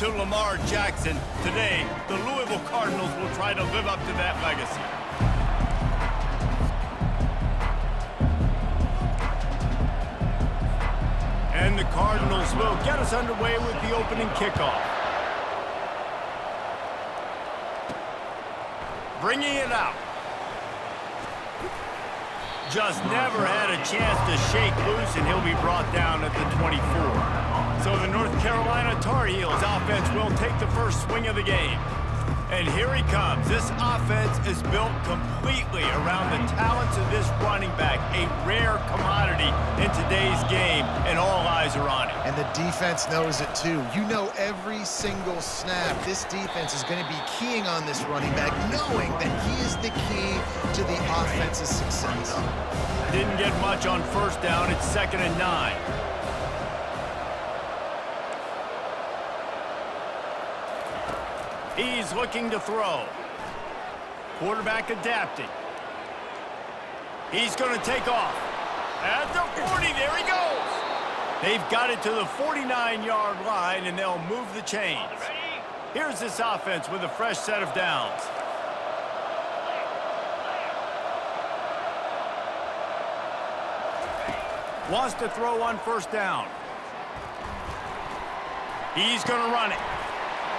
to Lamar Jackson. Today, the Louisville Cardinals will try to live up to that legacy. And the Cardinals will get us underway with the opening kickoff. Bringing it out. Just never had a chance to shake loose, and he'll be brought down at the 24. So the North Carolina Tar Heels offense will take the first swing of the game. And here he comes. This offense is built completely around the talents of this running back, a rare commodity in today's game, and all eyes are on it. And the defense knows it too. You know every single snap, this defense is going to be keying on this running back, knowing that he is the key to the offense's success. Didn't get much on first down. It's 2nd and 9. He's looking to throw. Quarterback adapting. He's going to take off. At the 40, there he goes. They've got it to the 49-yard line, and they'll move the chains. Here's this offense with a fresh set of downs. Wants to throw on first down. He's going to run it.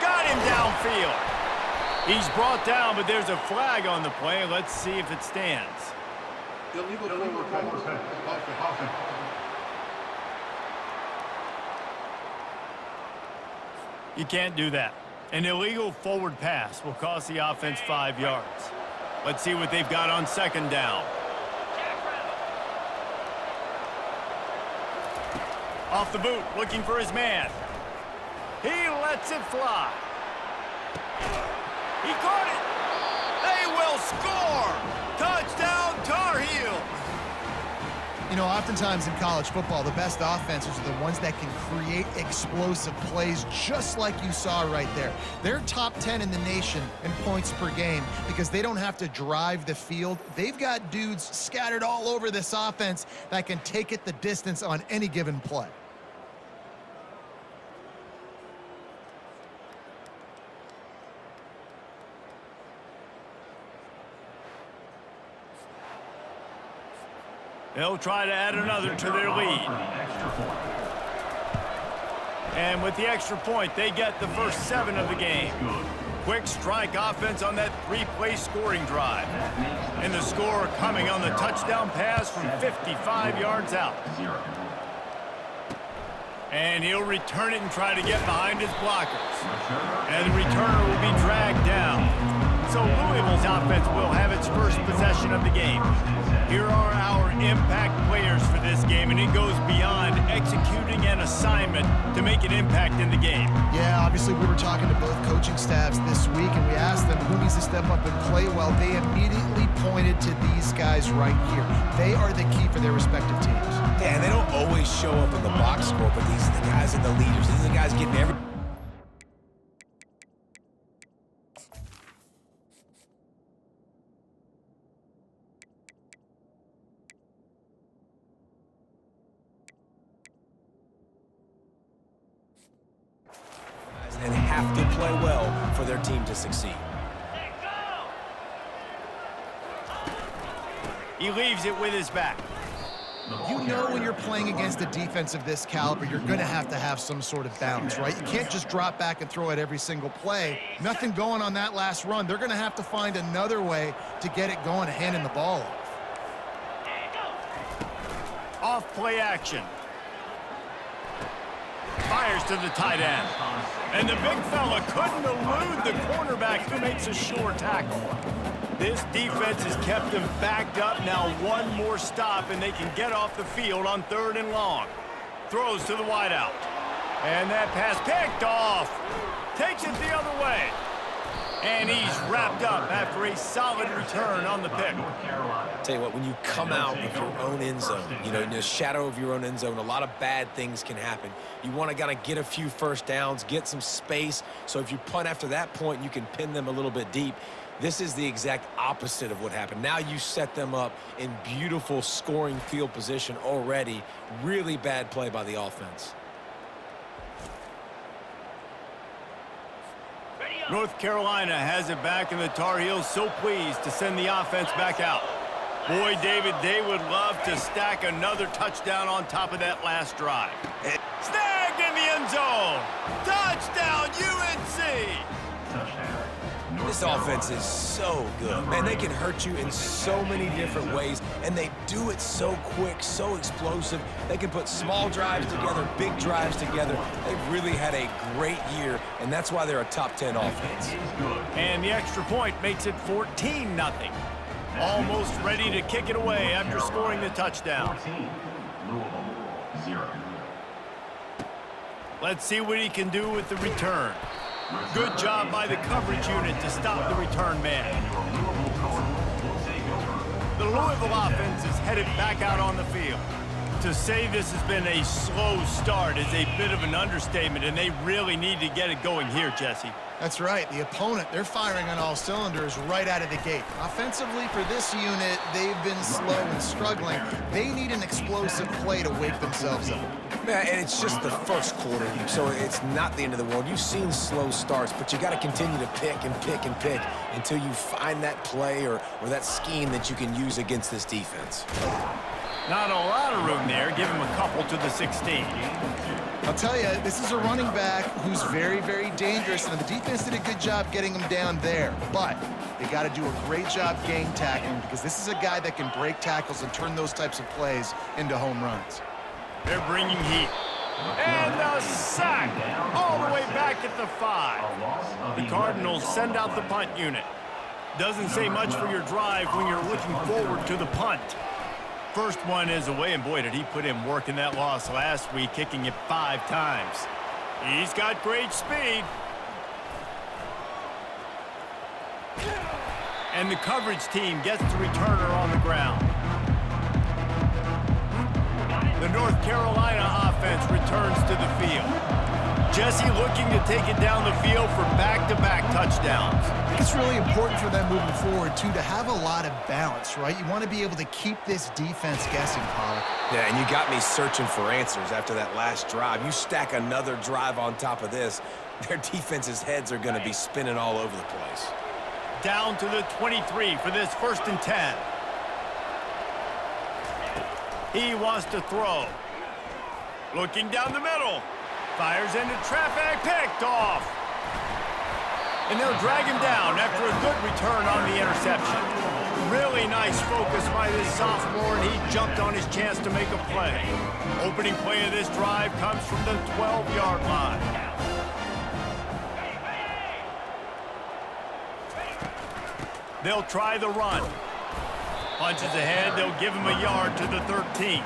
Got him downfield. He's brought down, but there's a flag on the play. Let's see if it stands. Illegal forward pass. You can't do that. An illegal forward pass will cost the offense 5 yards. Let's see what they've got on 2nd down. Off the boot, looking for his man. He lets it fly. He caught it. They will score. Touchdown, Tar Heels. You know, oftentimes in college football, the best offenses are the ones that can create explosive plays, just like you saw right there. They're top 10 in the nation in points per game because they don't have to drive the field. They've got dudes scattered all over this offense that can take it the distance on any given play. They'll try to add another to their lead. And with the extra point, they get the first 7 of the game. Quick strike offense on that 3-play scoring drive. And the score coming on the touchdown pass from 55 yards out. And he'll return it and try to get behind his blockers. And the returner will be dragged down. So Louisville's offense will have its first possession of the game. Here are our impact players for this game, and it goes beyond executing an assignment to make an impact in the game. Yeah, obviously we were talking to both coaching staffs this week, and we asked them who needs to step up and play well. They immediately pointed to these guys right here. They are the key for their respective teams. Yeah, and they don't always show up in the box score, but these are the guys and the leaders. These are the guys getting every... and have to play well for their team to succeed. He leaves it with his back. You know when you're playing against a defense of this caliber, you're going to have some sort of balance, right? You can't just drop back and throw it every single play. Nothing going on that last run. They're going to have to find another way to get it going, handing the ball off. Off play action. Fires to the tight end. And the big fella couldn't elude the cornerback who makes a sure tackle. This defense has kept them backed up. Now one more stop, and they can get off the field on 3rd and long. Throws to the wideout. And that pass picked off. Takes it the other way. And he's wrapped up after a solid return on the pick. Tell you what, when you come out of your own end zone, you know, in the shadow of your own end zone, a lot of bad things can happen. You want to kind of get a few first downs, get some space, so if you punt after that point, you can pin them a little bit deep. This is the exact opposite of what happened. Now you set them up in beautiful scoring field position already. Really bad play by the offense. North Carolina has it back, and the Tar Heels so pleased to send the offense back out. Boy, David, they would love to stack another touchdown on top of that last drive. Snagged in the end zone. Touchdown, UNC. This offense is so good. Man, they can hurt you in so many different ways, and they do it so quick, so explosive. They can put small drives together, big drives together. They've really had a great year, and that's why they're a top 10 offense. And the extra point makes it 14-0. Almost ready to kick it away after scoring the touchdown. 14, Louisville, 0. Let's see what he can do with the return. Good job by the coverage unit to stop the return man. The Louisville offense is headed back out on the field. To say this has been a slow start is a bit of an understatement, and they really need to get it going here, Jesse. That's right. The opponent, they're firing on all cylinders right out of the gate. Offensively, for this unit, they've been slow and struggling. They need an explosive play to wake themselves up. Man, and it's just the first quarter, so it's not the end of the world. You've seen slow starts, but you got to continue to pick and pick and pick until you find that play or that scheme that you can use against this defense. Not a lot of room there. Give him a couple to the 16. I'll tell you, this is a running back who's very, very dangerous, and the defense did a good job getting him down there. But they got to do a great job game tackling, because this is a guy that can break tackles and turn those types of plays into home runs. They're bringing heat. And a sack all the way back at the 5. The Cardinals send out the punt unit. Doesn't say much for your drive when you're looking forward to the punt. First one is away, and boy, did he put in work in that loss last week, kicking it 5 times. He's got great speed. And the coverage team gets the returner on the ground. The North Carolina offense returns to the field. Jesse looking to take it down the field for back-to-back touchdowns. I think it's really important for them moving forward, too, to have a lot of balance, right? You want to be able to keep this defense guessing, Pollard. Yeah, and you got me searching for answers after that last drive. You stack another drive on top of this, their defense's heads are going to be spinning all over the place. Down to the 23 for this 1st and 10. He wants to throw. Looking down the middle. Fires into traffic, picked off. And they'll drag him down after a good return on the interception. Really nice focus by this sophomore, and he jumped on his chance to make a play. Opening play of this drive comes from the 12-yard line. They'll try the run. Punches ahead, they'll give him a yard to the 13.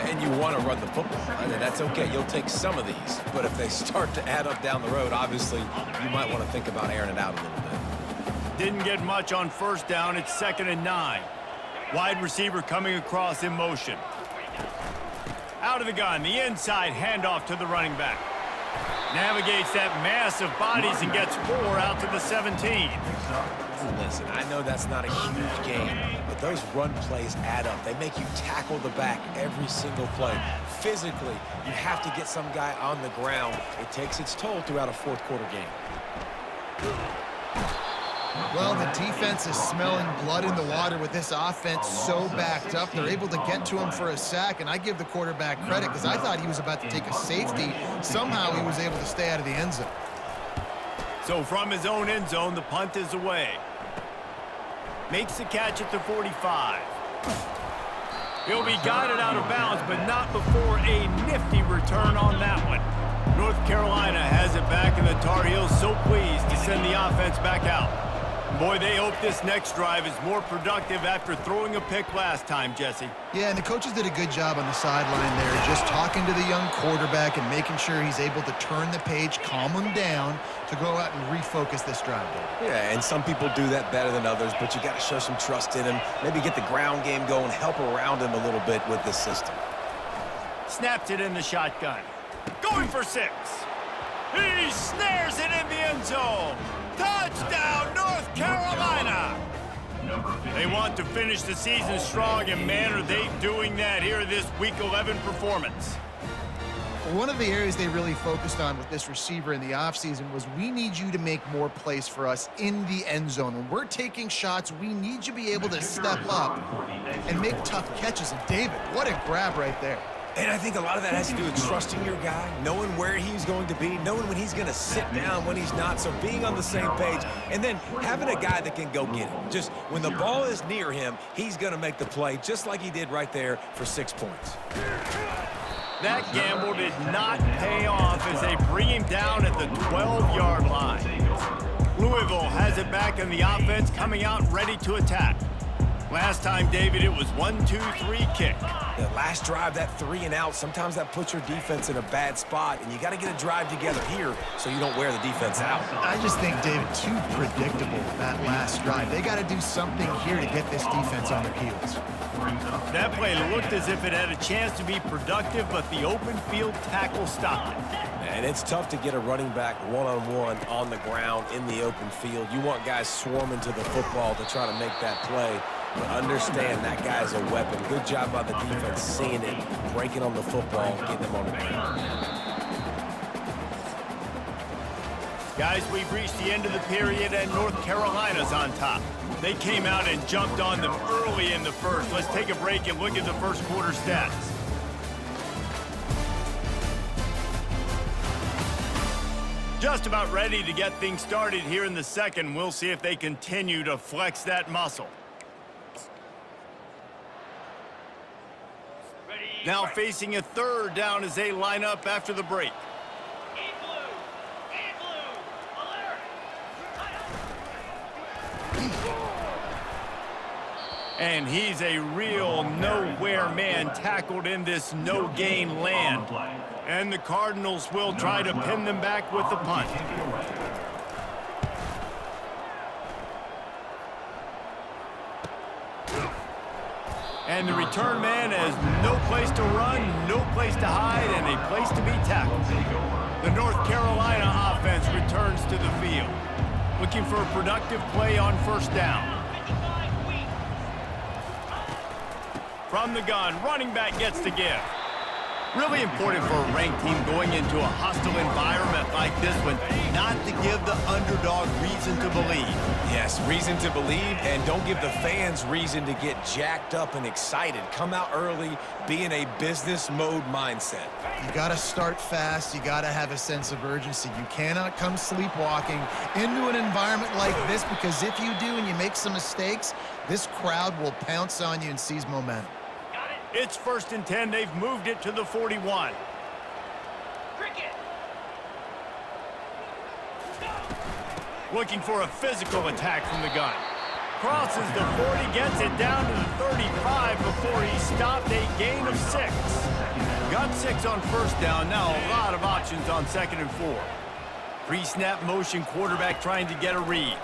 And you want to run the football, right? And that's okay. You'll take some of these. But if they start to add up down the road, obviously, you might want to think about airing it out a little bit. Didn't get much on 1st down. It's 2nd and 9. Wide receiver coming across in motion. Out of the gun, the inside handoff to the running back. Navigates that mass of bodies and gets 4 out to the 17. Listen, I know that's not a huge game, but those run plays add up. They make you tackle the back every single play. Physically, you have to get some guy on the ground. It takes its toll throughout a 4th quarter game. Well, the defense is smelling blood in the water with this offense so backed up. They're able to get to him for a sack, and I give the quarterback credit because I thought he was about to take a safety. Somehow he was able to stay out of the end zone. So from his own end zone, the punt is away. Makes the catch at the 45. He'll be guided out of bounds, but not before a nifty return on that one. North Carolina has it back, and the Tar Heels so pleased to send the offense back out. Boy, they hope this next drive is more productive after throwing a pick last time, Jesse. Yeah, and the coaches did a good job on the sideline there, just talking to the young quarterback and making sure he's able to turn the page, calm him down to go out and refocus this drive. Yeah, and some people do that better than others, but you got to show some trust in him, maybe get the ground game going, help around him a little bit with this system. Snaps it in the shotgun. Going for 6. He snares it in the end zone. Touchdown, North Carolina! They want to finish the season strong, and man, are they doing that here this Week 11 performance. One of the areas they really focused on with this receiver in the offseason was we need you to make more plays for us in the end zone. When we're taking shots, we need you to be able to step up and make tough catches. And David, what a grab right there. And I think a lot of that has to do with trusting your guy, knowing where he's going to be, knowing when he's going to sit down, when he's not, so being on the same page, and then having a guy that can go get it. Just when the ball is near him, he's going to make the play, just like he did right there for 6 points. That gamble did not pay off as they bring him down at the 12-yard line. Louisville has it back in the offense, coming out ready to attack. Last time, David, it was 1-2-3 kick. The last drive, that 3 and out, sometimes that puts your defense in a bad spot, and you got to get a drive together here so you don't wear the defense out. I just think, David, too predictable, that last drive. They got to do something here to get this defense on their heels. That play looked as if it had a chance to be productive, but the open field tackle stopped it. And it's tough to get a running back one-on-one on the ground in the open field. You want guys swarming to the football to try to make that play. But understand that guy's a weapon. Good job by the defense seeing it, breaking on the football, getting them on the ground. Guys, we've reached the end of the period, and North Carolina's on top. They came out and jumped on them early in the first. Let's take a break and look at the first quarter stats. Just about ready to get things started here in the second. We'll see if they continue to flex that muscle. Now facing a third down as they line up after the break. And he's a real nowhere man, tackled in this no-gain land. And the Cardinals will try to pin them back with the punt. And the return man has no place to run, no place to hide, and a place to be tackled. The North Carolina offense returns to the field, looking for a productive play on first down. From the gun, running back gets the give. Really important for a ranked team going into a hostile environment like this one, not to give the underdog reason to believe. Yes, reason to believe, and don't give the fans reason to get jacked up and excited. Come out early, be in a business mode mindset. You got to start fast. You got to have a sense of urgency. You cannot come sleepwalking into an environment like this, because if you do and you make some mistakes, this crowd will pounce on you and seize momentum. It's 1st and 10. They've moved it to the 41. Looking for a physical attack from the gun. Crosses the 40, gets it down to the 35 before he stopped, a gain of 6. Got 6 on first down. Now a lot of options on 2nd and 4. Pre-snap motion, quarterback trying to get a read.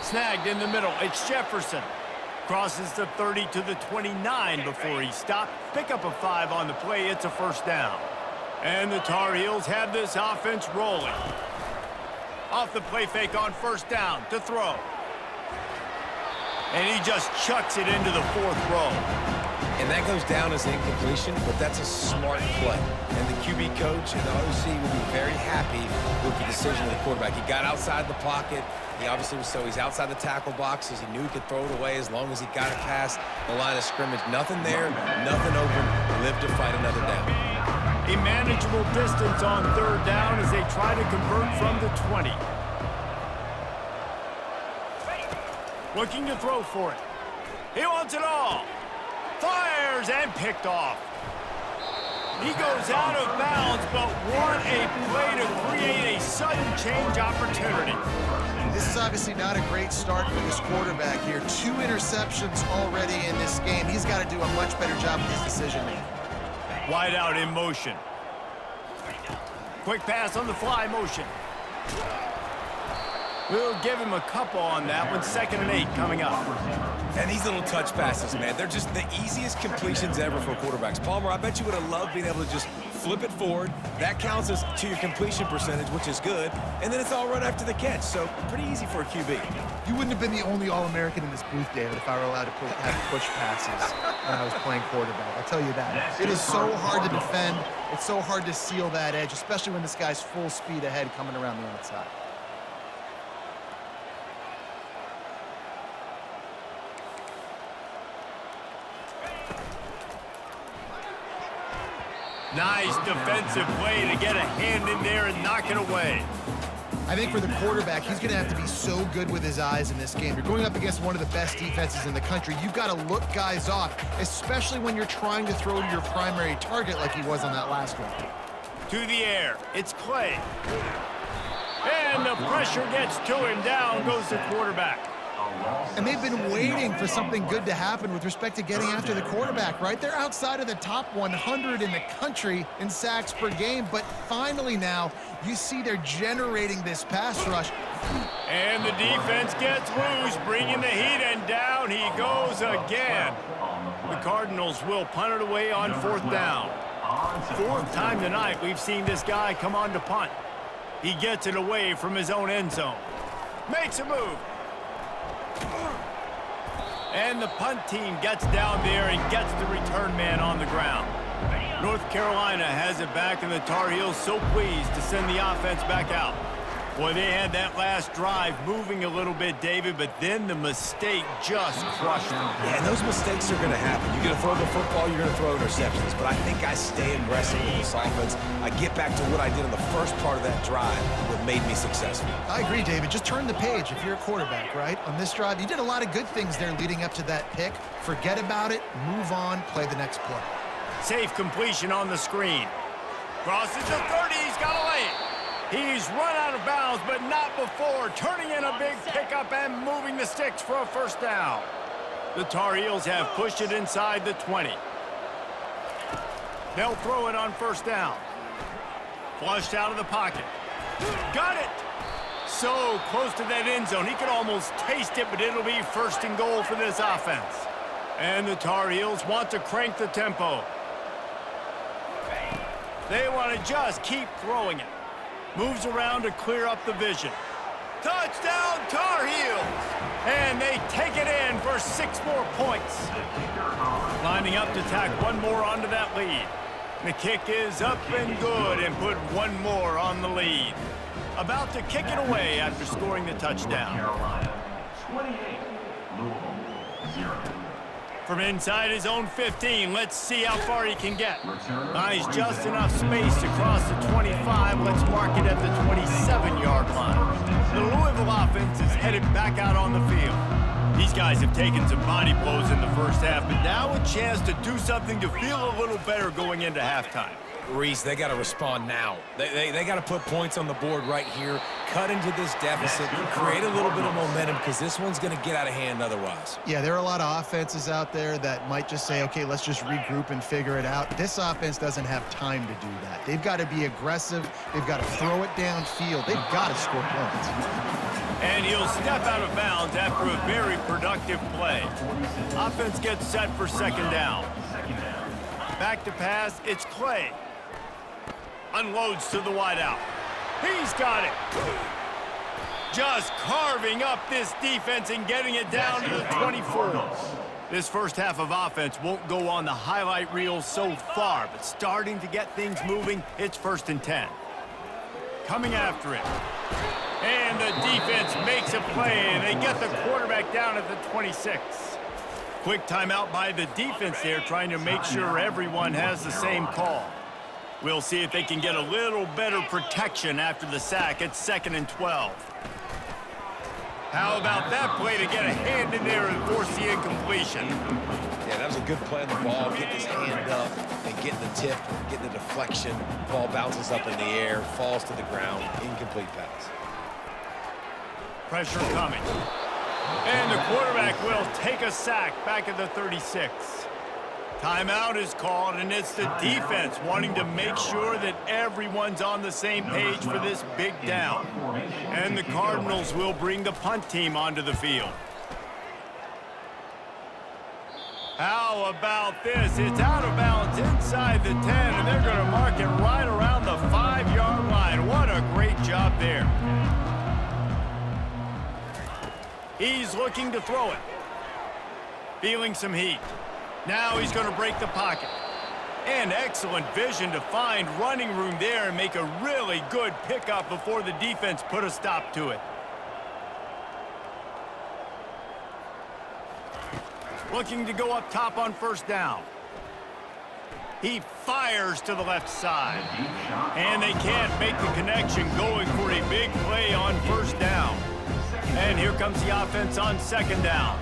Snagged in the middle. It's Jefferson. Crosses the 30 to the 29 before he stopped. Pick up a 5 on the play. It's a first down. And the Tar Heels have this offense rolling. Off the play fake on first down to throw. And he just chucks it into the 4th row. And that goes down as an incompletion, but that's a smart play. And the QB coach and the OC will be very happy with the decision of the quarterback. He got outside the pocket. He obviously was he's outside the tackle boxes. He knew he could throw it away as long as he got it past the line of scrimmage. Nothing there, nothing open. Live to fight another down. A manageable distance on 3rd down as they try to convert from the 20. Looking to throw for it. He wants it all. Fires and picked off. He goes out of bounds, but what a play to create a sudden change opportunity. This is obviously not a great start for this quarterback here. 2 interceptions already in this game. He's got to do a much better job with his decision-making. Wide out in motion. Quick pass on the fly motion. We'll give him a couple on that one. 2nd and 8 coming up. And these little touch passes, man, they're just the easiest completions ever for quarterbacks. Palmer, I bet you would have loved being able to just flip it forward. That counts as to your completion percentage, which is good. And then it's all run after the catch, so pretty easy for a QB. You wouldn't have been the only All-American in this booth, David, if I were allowed to have push passes when I was playing quarterback. I'll tell you that. It is so hard to defend. It's so hard to seal that edge, especially when this guy's full speed ahead coming around the outside. Nice defensive play to get a hand in there and knock it away. I think for the quarterback, he's going to have to be so good with his eyes in this game. You're going up against one of the best defenses in the country. You've got to look guys off, especially when you're trying to throw to your primary target like he was on that last one. To the air, it's Clay. And the pressure gets to him. Down goes the quarterback. And they've been waiting for something good to happen with respect to getting after the quarterback, right? They're outside of the top 100 in the country in sacks per game, but finally now you see they're generating this pass rush. And the defense gets loose, bringing the heat, and down he goes again. The Cardinals will punt it away on 4th down. 4th time tonight we've seen this guy come on to punt. He gets it away from his own end zone. Makes a move. And the punt team gets down there and gets the return man on the ground. North Carolina has it back, and the Tar Heels so pleased to send the offense back out. Boy, they had that last drive moving a little bit, David, but then the mistake just crushed them. Yeah, and those mistakes are going to happen. You're going to throw the football, you're going to throw interceptions, but I think I stay aggressive with this offense. I get back to what I did in the first part of that drive that made me successful. I agree, David. Just turn the page if you're a quarterback, right? On this drive, you did a lot of good things there leading up to that pick. Forget about it, move on, play the next play. Safe completion on the screen. Crosses the 30, he's got to lay it. He's run out of bounds, but not before turning in a big pickup and moving the sticks for a 1st down. The Tar Heels have pushed it inside the 20. They'll throw it on 1st down. Flushed out of the pocket. Got it! So close to that end zone. He could almost taste it, but it'll be 1st and goal for this offense. And the Tar Heels want to crank the tempo. They want to just keep throwing it. Moves around to clear up the vision. Touchdown, Tar Heels! And they take it in for 6 more points. Lining up to tack one more onto that lead. The kick is up and good and put one more on the lead. About to kick it away after scoring the touchdown. Carolina 28, Louisville 0. From inside his own 15, let's see how far he can get. Buys just enough space to cross the 25. Let's mark it at the 27-yard line. The Louisville offense is headed back out on the field. These guys have taken some body blows in the first half, but now a chance to do something to feel a little better going into halftime. Reese, they got to respond now. They got to put points on the board right here, cut into this deficit, create a little bit of momentum, because this one's going to get out of hand otherwise. Yeah, there are a lot of offenses out there that might just say, okay, let's just regroup and figure it out. This offense doesn't have time to do that. They've got to be aggressive. They've got to throw it downfield. They've got to score points. And he'll step out of bounds after a very productive play. Offense gets set for 2nd down. Back to pass, it's Clay. Unloads to the wideout. He's got it. Just carving up this defense and getting it down to the 24. This first half of offense won't go on the highlight reel so far, but starting to get things moving, it's 1st and 10. Coming after it. And the defense makes a play, and they get the quarterback down at the 26. Quick timeout by the defense there, trying to make sure everyone has the same call. We'll see if they can get a little better protection after the sack. It's 2nd and 12. How about that play to get a hand in there and force the incompletion? Yeah, that was a good play on the ball, getting his hand up and getting the tip, getting the deflection. Ball bounces up in the air, falls to the ground, incomplete pass. Pressure coming. And the quarterback will take a sack back at the 36. Timeout is called, and it's the defense wanting to make sure that everyone's on the same page for this big down. And the Cardinals will bring the punt team onto the field. How about this? It's out of bounds inside the 10, and they're going to mark it right around the 5-yard line. What a great job there. He's looking to throw it. Feeling some heat. Now he's going to break the pocket. And excellent vision to find running room there and make a really good pickup before the defense put a stop to it. Looking to go up top on first down. He fires to the left side. And they can't make the connection, going for a big play on first down. And here comes the offense on second down.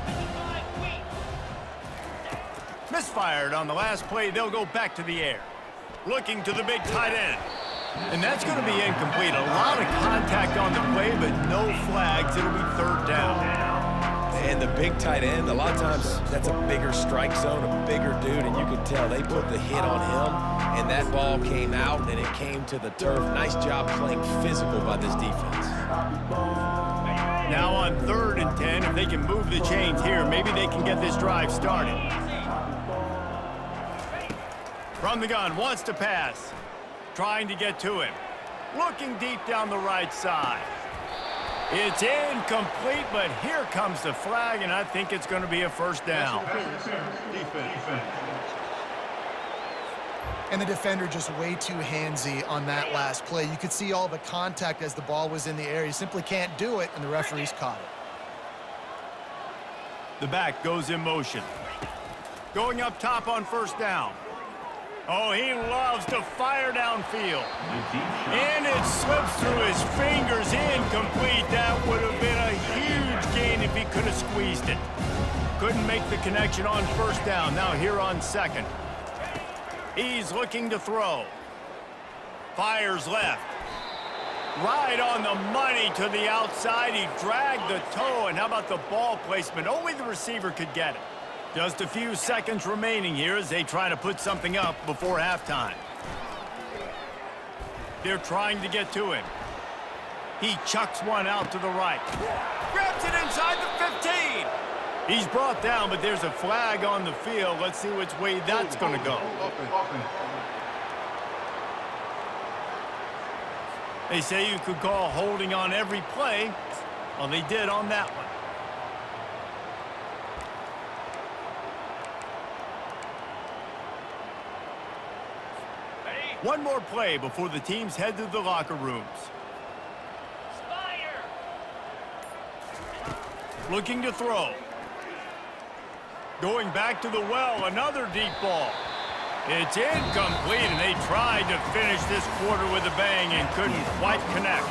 Misfired on the last play. They'll go back to the air. Looking to the big tight end. And that's going to be incomplete. A lot of contact on the play, but no flags. It'll be third down. And the big tight end, a lot of times that's a bigger strike zone, a bigger dude, and you can tell they put the hit on him, and that ball came out, and it came to the turf. Nice job playing physical by this defense. Now on 3rd and 10, if they can move the chains here, maybe they can get this drive started. From the gun, wants to pass. Trying to get to him. Looking deep down the right side. It's incomplete, but here comes the flag, and I think it's going to be a first down. Defense. And the defender just way too handsy on that last play. You could see all the contact as the ball was in the air. You simply can't do it, and the referees caught it. The back goes in motion. Going up top on first down. Oh, he loves to fire downfield. And it slips through his fingers, incomplete. That would have been a huge gain if he could have squeezed it. Couldn't make the connection on first down. Now here on second. He's looking to throw. Fires left. Right on the money to the outside. He dragged the toe, and how about the ball placement? Only the receiver could get it. Just a few seconds remaining here as they try to put something up before halftime. They're trying to get to him. He chucks one out to the right. Grabs it inside the 15. He's brought down, but there's a flag on the field. Let's see which way that's going to go. They say you could call holding on every play. Well, they did on that one. One more play before the teams head to the locker rooms. Looking to throw. Going back to the well, another deep ball. It's incomplete, and they tried to finish this quarter with a bang and couldn't quite connect.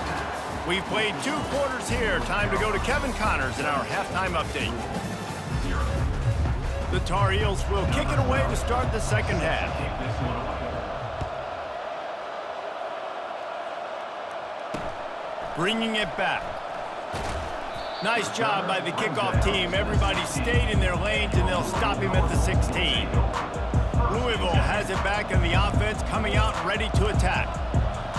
We've played 2 quarters here. Time to go to Kevin Connors in our halftime update. The Tar Heels will kick it away to start the second half. Bringing it back. Nice job by the kickoff team. Everybody stayed in their lanes, and they'll stop him at the 16. Louisville has it back, and the offense coming out ready to attack.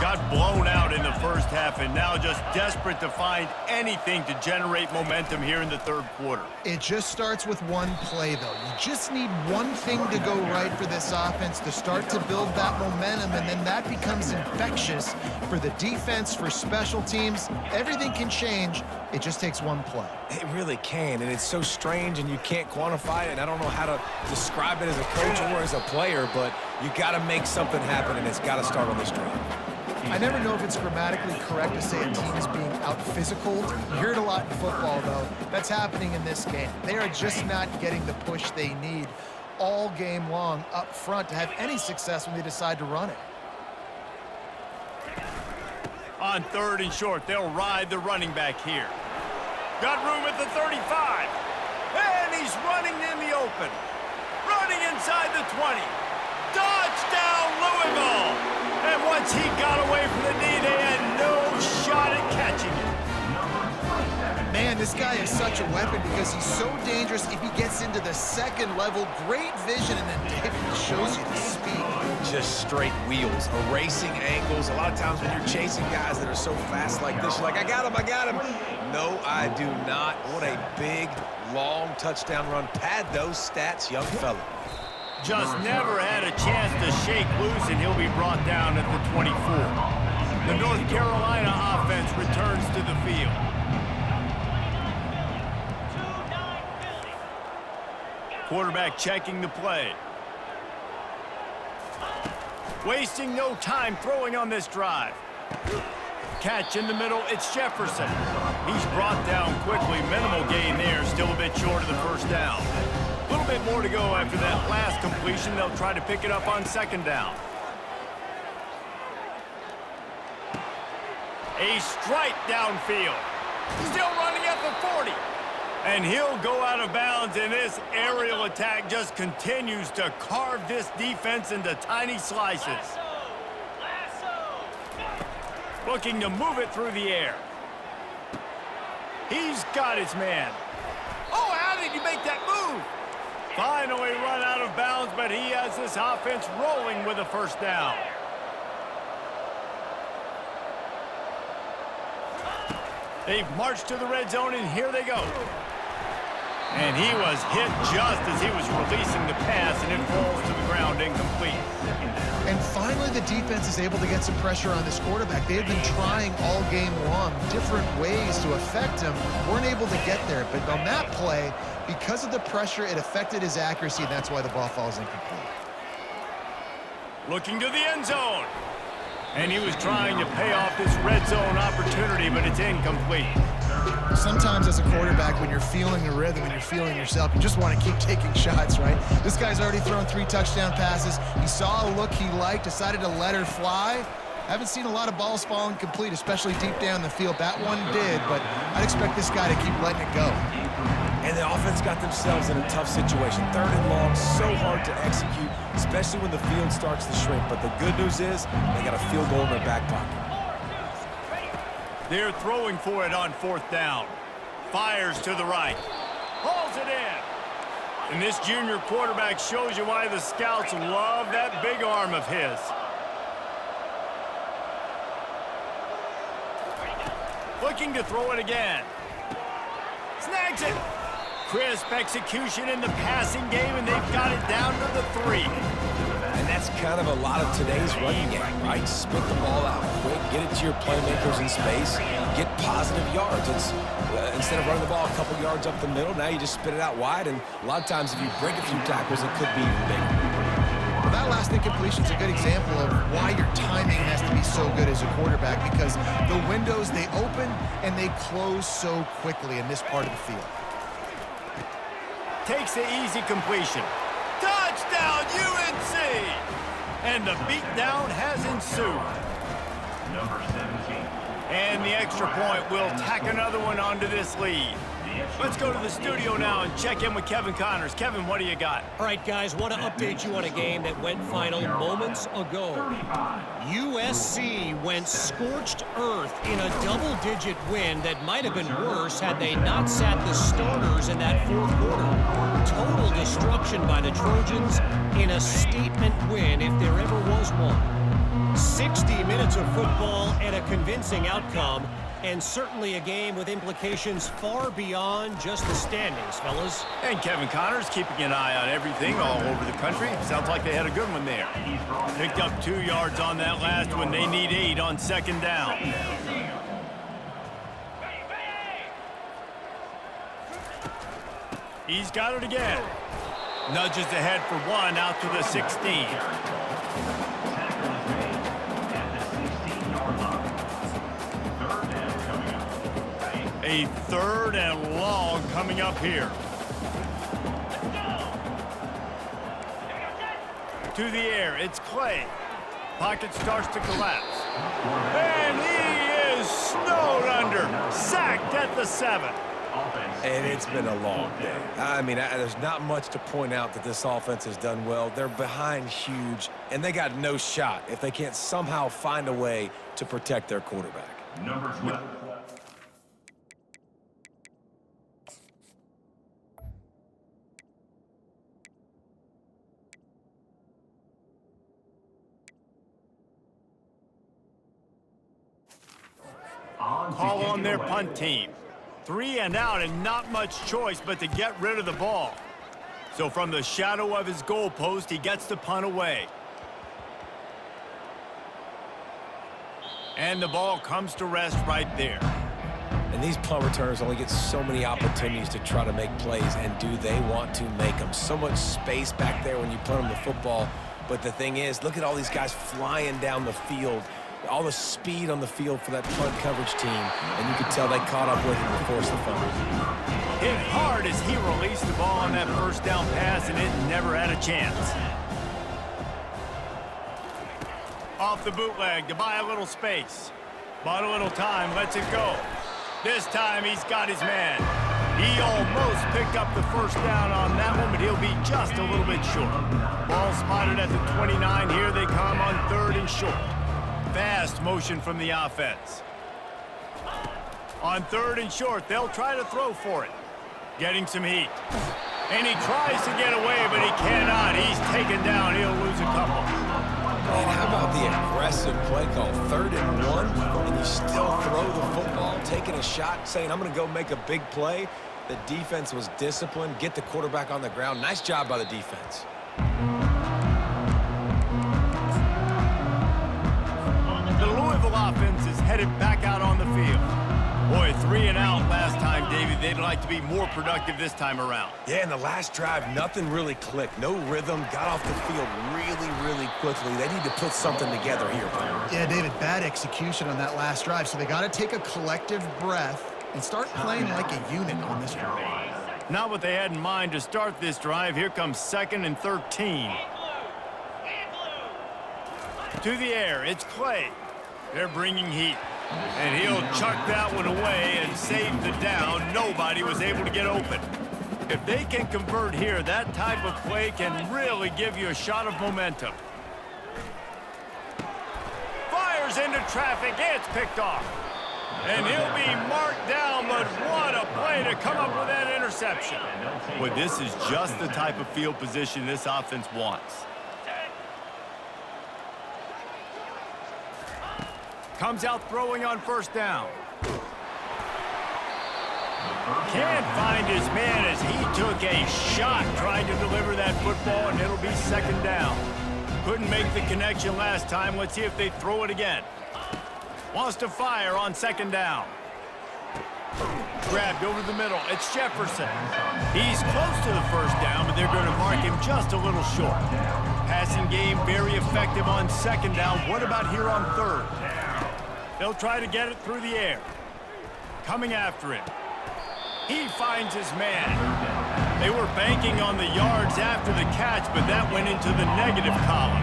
Got blown out in the first half, and now just desperate to find anything to generate momentum here in the third quarter. It just starts with one play, though. You just need one thing to go right for this offense to start to build that momentum, and then that becomes infectious for the defense, for special teams. Everything can change. It just takes one play. It really can, and it's so strange, and you can't quantify it, and I don't know how to describe it as a coach or as a player, but you got to make something happen, and it's got to start on this drive. I never know if it's grammatically correct to say a team is being out-physical. You hear it a lot in football, though. That's happening in this game. They are just not getting the push they need all game long up front to have any success when they decide to run it. On 3rd and short, they'll ride the running back here. Got room at the 35. And he's running in the open. Running inside the 20. Touchdown, Louisville! And once he got away from the knee, they had no shot at catching it. Man, this This guy is such a weapon because he's so dangerous if he gets into the second level. Great vision, and then David shows you the speed. Just straight wheels, erasing angles. A lot of times when you're chasing guys that are so fast like this, you're like, I got him. No, I do not. What a big, long touchdown run. Pad those stats, young fella. Just never had a chance to shake loose, and he'll be brought down at the 24. The North Carolina offense returns to the field. Quarterback checking the play. Wasting no time throwing on this drive. Catch in the middle, it's Jefferson. He's brought down quickly. Minimal gain there, still a bit short of the first down. A little bit more to go after that last completion. They'll try to pick it up on second down. A strike downfield. Still running at the 40. And he'll go out of bounds, and this aerial attack just continues to carve this defense into tiny slices. Looking to move it through the air. He's got his man. Oh, how did he make that move? Finally run out of bounds, but he has this offense rolling with a first down. They've marched to the red zone, and here they go. And he was hit just as he was releasing the pass, and it falls to the ground incomplete. And finally, the defense is able to get some pressure on this quarterback. They have been trying all game long different ways to affect him. Weren't able to get there. But on that play, because of the pressure, it affected his accuracy, and that's why the ball falls incomplete. Looking to the end zone. And he was trying to pay off this red zone opportunity, but it's incomplete. Sometimes as a quarterback, when you're feeling the rhythm and you're feeling yourself, you just want to keep taking shots, right? This guy's already thrown 3 touchdown passes. He saw a look he liked, decided to let her fly. Haven't seen a lot of balls falling complete, especially deep down the field. That one did, but I'd expect this guy to keep letting it go. And the offense got themselves in a tough situation. 3rd and long, so hard to execute, especially when the field starts to shrink. But the good news is they got a field goal in their back pocket. They're throwing for it on 4th down. Fires to the right. Hauls it in. And this junior quarterback shows you why the scouts love that big arm of his. Looking to throw it again. Snags it. Crisp execution in the passing game, and they've got it down to the 3. And that's kind of a lot of today's running game, right? Spit the ball out quick, get it to your playmakers in space, get positive yards. It's instead of running the ball a couple yards up the middle, now you just spit it out wide, and a lot of times if you break a few tackles, it could be even bigger. Well, that last incompletion is a good example of why your timing has to be so good as a quarterback, because the windows, they open and they close so quickly in this part of the field. Takes the easy completion. Touchdown, UNC! And the beatdown has ensued. Number 17. And the extra point will tack another one onto this lead. Let's go to the studio now and check in with Kevin Connors. Kevin, what do you got? All right, guys, want to update you on a game that went final moments ago. USC went scorched earth in a double-digit win that might have been worse had they not sat the starters in that 4th quarter. Total destruction by the Trojans in a statement win if there ever was one. 60 minutes of football and a convincing outcome, and certainly a game with implications far beyond just the standings, fellas. And Kevin Connors keeping an eye on everything all over the country. Sounds like they had a good one there. Picked up 2 yards on that last one. They need 8 on 2nd down. He's got it again. Nudges ahead for 1 out to the 16. A 3rd and long coming up here. To the air, it's Clay. Pocket starts to collapse. And he is snowed under. Sacked at the 7. And it's been a long day. I mean, there's not much to point out that this offense has done well. They're behind huge, and they got no shot if they can't somehow find a way to protect their quarterback. Number 12. call on their punt team. 3 and out and not much choice but to get rid of the ball. So from the shadow of his goalpost, he gets the punt away. And the ball comes to rest right there. And these punt returners only get so many opportunities to try to make plays, and do they want to make them? So much space back there when you punt them the football. But the thing is, look at all these guys flying down the field. All the speed on the field for that punt coverage team. And you could tell they caught up with him to force the fumble. Hit hard as he released the ball on that first down pass, and it never had a chance. Off the bootleg to buy a little space. Bought a little time, lets it go. This time he's got his man. He almost picked up the first down on that one, but he'll be just a little bit short. Ball spotted at the 29. Here they come on 3rd and short. Fast motion from the offense. On 3rd and short, they'll try to throw for it. Getting some heat. And he tries to get away, but he cannot. He's taken down. He'll lose a couple. And how about the aggressive play call? 3rd and 1, and you still throw the football, taking a shot, saying, I'm going to go make a big play. The defense was disciplined, get the quarterback on the ground. Nice job by the defense. The Louisville offense is headed back out on the field. Boy, 3 and out last time, David. They'd like to be more productive this time around. Yeah, in the last drive, nothing really clicked. No rhythm, got off the field really quickly. They need to put something together here. Yeah, David, bad execution on that last drive, so they got to take a collective breath and start playing like a unit on this drive. Not what they had in mind to start this drive. Here comes 2nd and 13. To the air, it's Clay. They're bringing heat. And he'll chuck that one away and save the down. Nobody was able to get open. If they can convert here, that type of play can really give you a shot of momentum. Fires into traffic. It's picked off. And he'll be marked down, but what a play to come up with that interception. Well, this is just the type of field position this offense wants. Comes out throwing on 1st down. Can't find his man as he took a shot trying to deliver that football, and it'll be 2nd down. Couldn't make the connection last time. Let's see if they throw it again. Wants to fire on 2nd down. Grabbed over the middle. It's Jefferson. He's close to the 1st down, but they're going to mark him just a little short. Passing game very effective on 2nd down. What about here on 3rd? They'll try to get it through the air. Coming after him. He finds his man. They were banking on the yards after the catch, but that went into the negative column.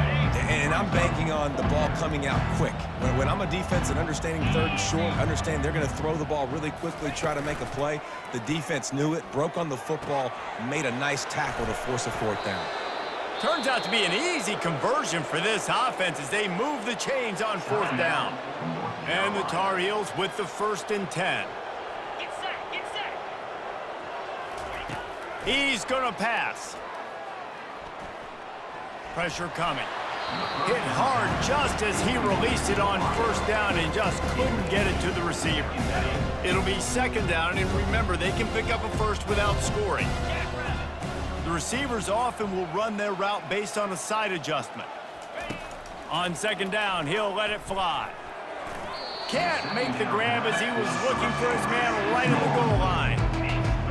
And I'm banking on the ball coming out quick. When I'm a defense and understanding 3rd and short, understand they're going to throw the ball really quickly, try to make a play. The defense knew it, broke on the football, made a nice tackle to force a 4th down. Turns out to be an easy conversion for this offense as they move the chains on 4th down. And the Tar Heels with the 1st and 10. Get set, get set. He's going to pass. Pressure coming. Hit hard just as he released it on 1st down and just couldn't get it to the receiver. It'll be 2nd down, and remember, they can pick up a 1st without scoring. The receivers often will run their route based on a side adjustment. On 2nd down, he'll let it fly. Can't make the grab as he was looking for his man right at the goal line.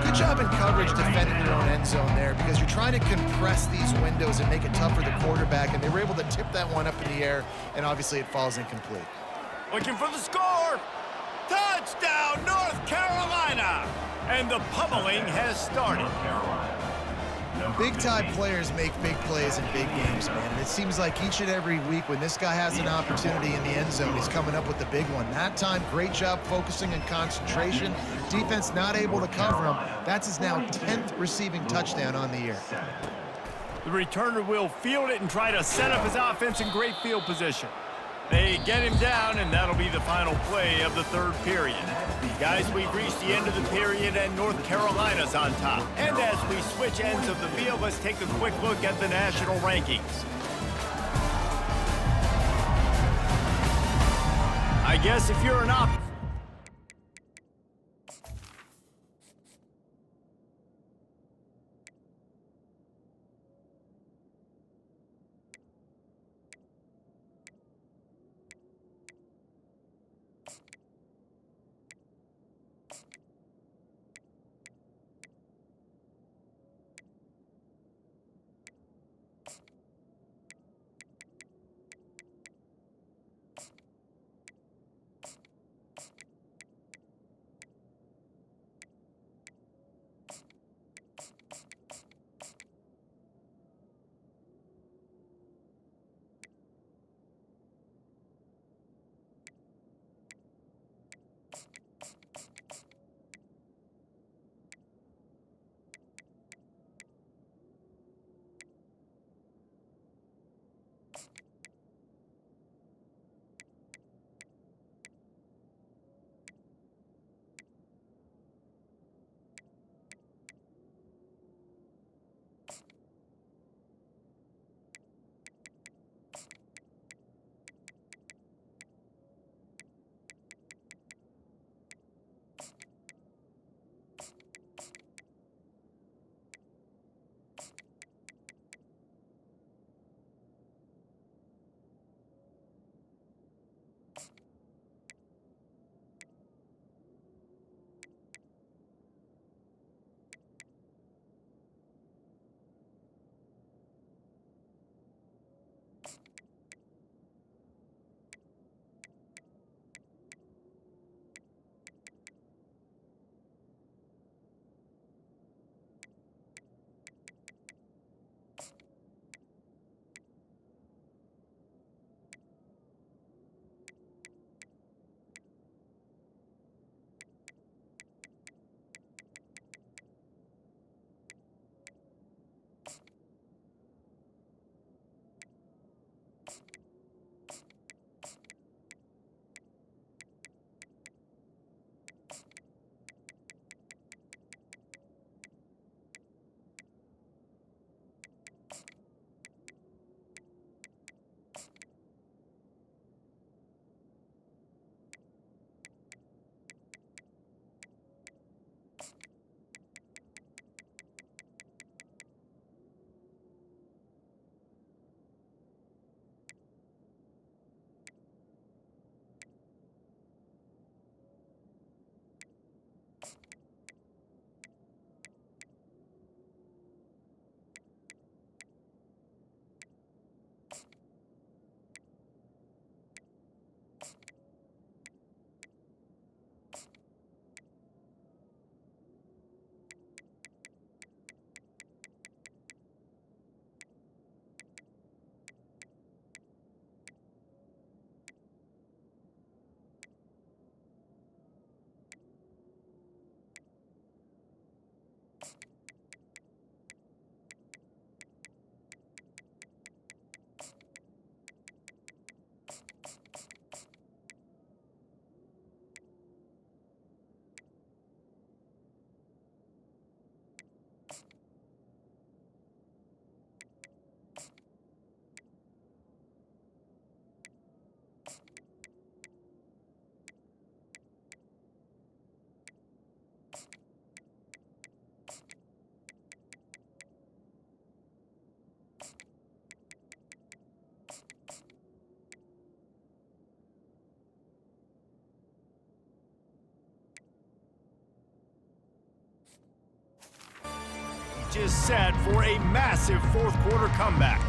Good job in coverage defending your own end zone there, because you're trying to compress these windows and make it tough for the quarterback, and they were able to tip that one up in the air, and obviously it falls incomplete. Looking for the score. Touchdown, North Carolina! And the pummeling has started. Big-time players make big plays in big games, man. And it seems like each and every week when this guy has an opportunity in the end zone, he's coming up with the big one. That time, great job focusing and concentration. Defense not able to cover him. That's his now 10th receiving touchdown on the year. The returner will field it and try to set up his offense in great field position. They get him down, and that'll be the final play of the 3rd period. Guys, we've reached the end of the period, and North Carolina's on top. And as we switch ends of the field, let's take a quick look at the national rankings. I guess if you're an stage is set for a massive fourth quarter comeback.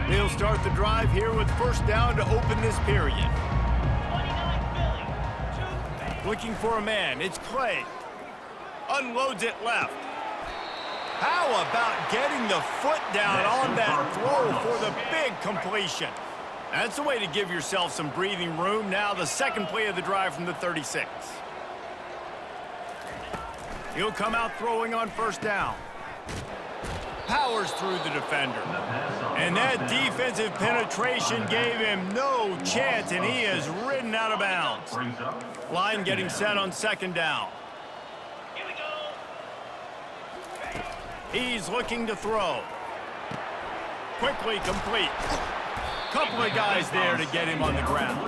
They'll start the drive here with first down to open this period. Looking for a man, it's Clay. Unloads it left. How about getting the foot down on that throw for the big completion? That's the way to give yourself some breathing room. Now the second play of the drive from the 36. He'll come out throwing on first down. Powers through the defender. And that defensive penetration gave him no chance, and he is ridden out of bounds. Line getting set on second down. He's looking to throw. Quickly complete. Couple of guys there to get him on the ground.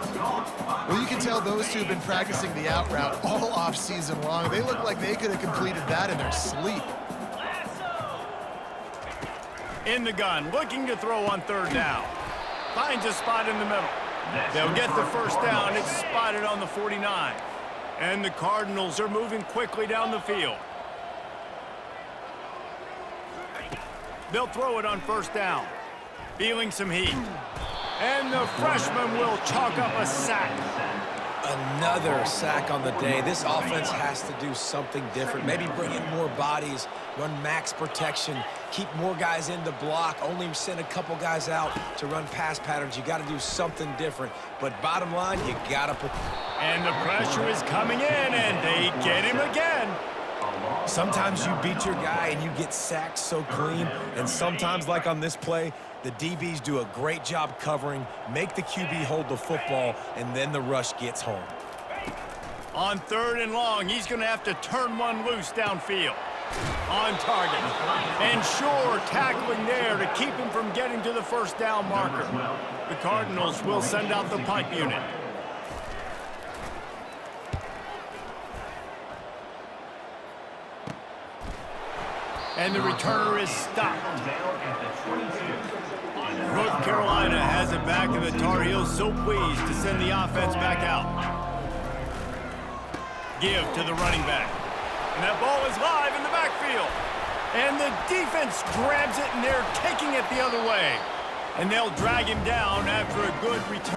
Well, you can tell those two have been practicing the out route all off season long. They look like they could have completed that in their sleep. In the gun, looking to throw on third down. Finds a spot in the middle. They'll get the first down. It's spotted on the 49. And the Cardinals are moving quickly down the field. They'll throw it on first down. Feeling some heat. And the freshman will chalk up a sack. Another sack on the day. This offense has to do something different. Maybe bring in more bodies, run max protection, keep more guys in to block, only send a couple guys out to run pass patterns. You got to do something different. But bottom line, you got to... And the pressure is coming in, and they get him again. Sometimes you beat your guy and you get sacked so clean, and sometimes, like on this play, the DBs do a great job covering, make the QB hold the football, and then the rush gets home. On third and long, he's going to have to turn one loose downfield. On target. And sure tackling there to keep him from getting to the first down marker. The Cardinals will send out the punt unit. And the returner is stopped. North Carolina has it back, and the Tar Heels so pleased to send the offense back out. Give to the running back. And that ball is live in the backfield. And the defense grabs it, and they're taking it the other way. And they'll drag him down after a good return.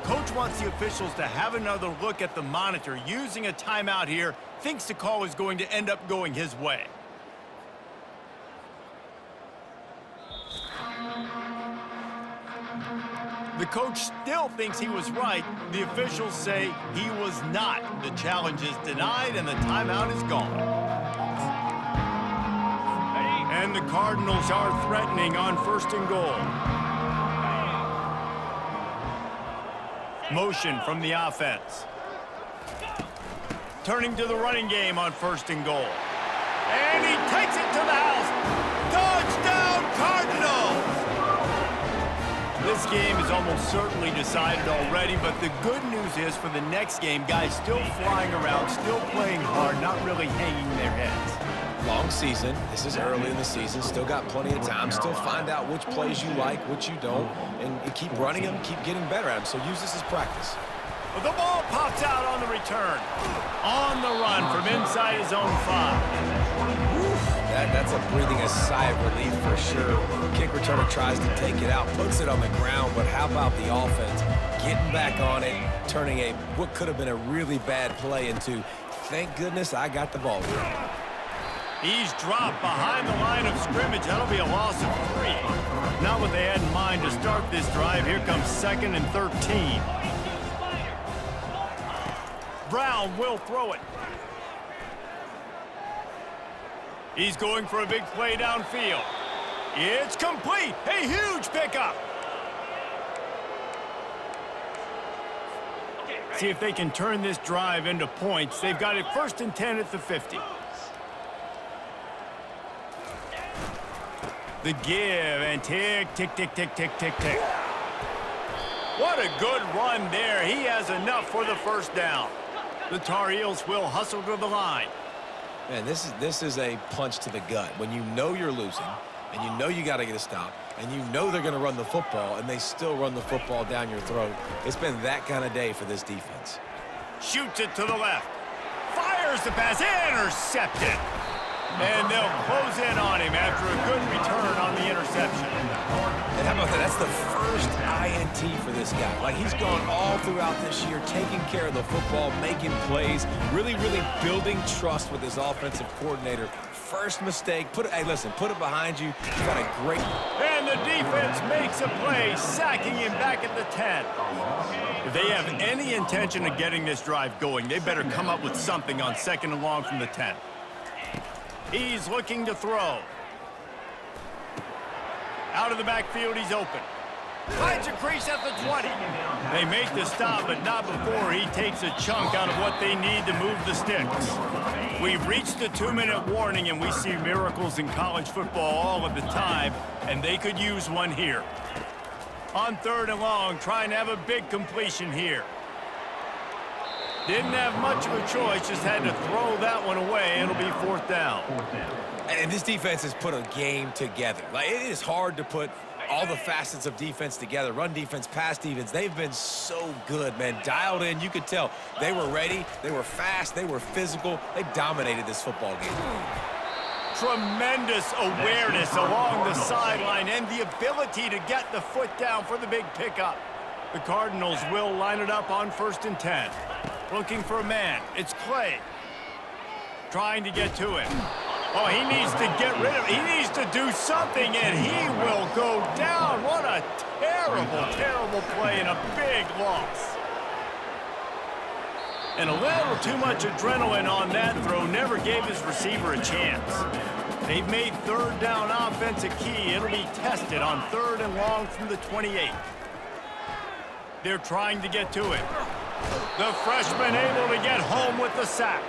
Coach wants the officials to have another look at the monitor. Using a timeout here, thinks the call is going to end up going his way. The coach still thinks he was right. The officials say he was not. The challenge is denied, and the timeout is gone. And the Cardinals are threatening on first and goal. Motion from the offense. Turning to the running game on first and goal. And he takes it to the house. Touchdown, Cardinals! This game is almost certainly decided already, but the good news is for the next game, guys still flying around, still playing hard, not really hanging their heads. Long season. This is early in the season. Still got plenty of time. Still find out which plays you like, which you don't, and keep running them, keep getting better at them. So use this as practice. The ball pops out on the return. On the run from inside his own 5. That's a breathing a sigh of relief for sure. Kick returner tries to take it out, puts it on the ground, but how about the offense getting back on it, turning what could have been a really bad play into, thank goodness I got the ball. He's dropped behind the line of scrimmage. That'll be a loss of 3. Not what they had in mind to start this drive. Here comes 2nd and 13. Brown will throw it. He's going for a big play downfield. It's complete. A huge pickup. See if they can turn this drive into points. They've got it 1st and 10 at the 50. The give, and tick, tick, tick, tick, tick, tick, tick. What a good run there. He has enough for the first down. The Tar Heels will hustle to the line. Man, this is a punch to the gut. When you know you're losing, and you know you got to get a stop, and you know they're going to run the football, and they still run the football down your throat. It's been that kind of day for this defense. Shoots it to the left. Fires the pass. Intercepted. And they'll close in on him after a good return on the interception. And how about that? That's the first INT for this guy. Like, he's gone all throughout this year, taking care of the football, making plays, really building trust with his offensive coordinator. First mistake, hey, listen, put it behind you. You've got a great... And the defense makes a play, sacking him back at the 10. If they have any intention of getting this drive going, they better come up with something on 2nd and long from the 10. He's looking to throw. Out of the backfield, he's open. Finds a crease at the 20. They make the stop, but not before he takes a chunk out of what they need to move the sticks. We've reached the 2-minute warning, and we see miracles in college football all of the time, and they could use one here. On 3rd and long, trying to have a big completion here. Didn't have much of a choice, just had to throw that one away. It'll be 4th down. And this defense has put a game together. Like, it is hard to put all the facets of defense together. Run defense, pass defense. They've been so good, man. Dialed in. You could tell they were ready. They were fast. They were physical. They dominated this football game. Tremendous awareness along the sideline and the ability to get the foot down for the big pickup. The Cardinals will line it up on 1st and 10. Looking for a man. It's Clay. Trying to get to him. Oh, he needs to get rid of it. He needs to do something, and he will go down. What a terrible play and a big loss. And a little too much adrenaline on that throw. Never gave his receiver a chance. They've made 3rd down offense a key. It'll be tested on 3rd and long from the 28. They're trying to get to it. The freshman able to get home with the sack.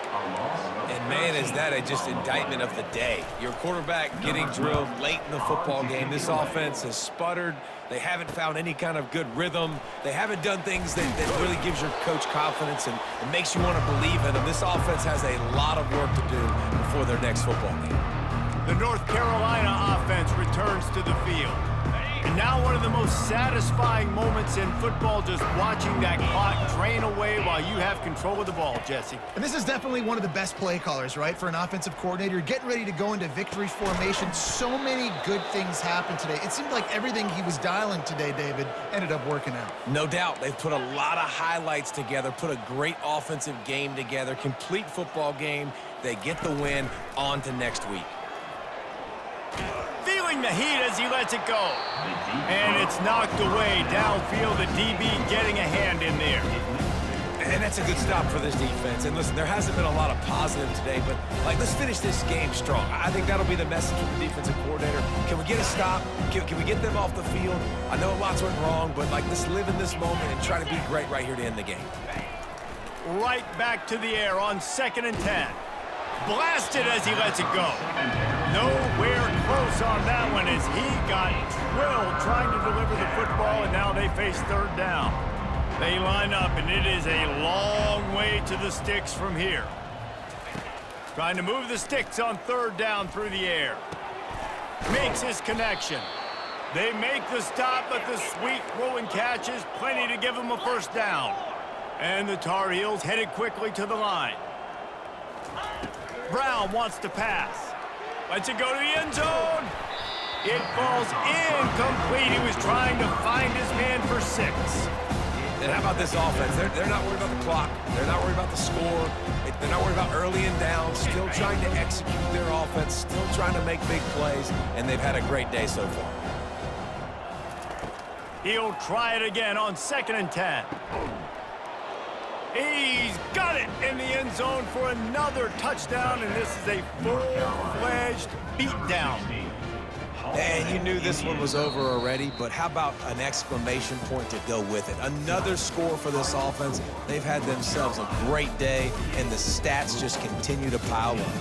And, man, is that just indictment of the day. Your quarterback getting drilled late in the football game. This offense has sputtered. They haven't found any kind of good rhythm. They haven't done things that really gives your coach confidence and makes you want to believe in them. This offense has a lot of work to do before their next football game. The North Carolina offense returns to the field. And now one of the most satisfying moments in football, just watching that clock drain away while you have control of the ball, Jesse. And this is definitely one of the best play callers, right, for an offensive coordinator. Getting ready to go into victory formation. So many good things happened today. It seemed like everything he was dialing today, David, ended up working out. No doubt. They've put a lot of highlights together, put a great offensive game together, complete football game. They get the win. On to next week. Feeling the heat as he lets it go. And it's knocked away downfield. The DB getting a hand in there. And that's a good stop for this defense. And listen, there hasn't been a lot of positive today, but let's finish this game strong. I think that'll be the message from the defensive coordinator. Can we get a stop? Can we get them off the field? I know lots went wrong, but let's live in this moment and try to be great right here to end the game. Right back to the air on 2nd and 10. Blasted as he lets it go. Nowhere close on that one as he got drilled trying to deliver the football, and now they face 3rd down. They line up, and it is a long way to the sticks from here. Trying to move the sticks on 3rd down through the air. Makes his connection. They make the stop, but the sweet throw and catch is plenty to give them a 1st down. And the Tar Heels headed quickly to the line. Brown wants to pass. Lets it go to the end zone. It falls incomplete. He was trying to find his man for 6. And how about this offense? They're not worried about the clock. They're not worried about the score. They're not worried about early and down. Still trying to execute their offense. Still trying to make big plays. And they've had a great day so far. He'll try it again on 2nd and 10. He's got it in the end zone for another touchdown, and this is a full-fledged beatdown. And you knew this one was over already, but how about an exclamation point to go with it? Another score for this offense. They've had themselves a great day, and the stats just continue to pile up.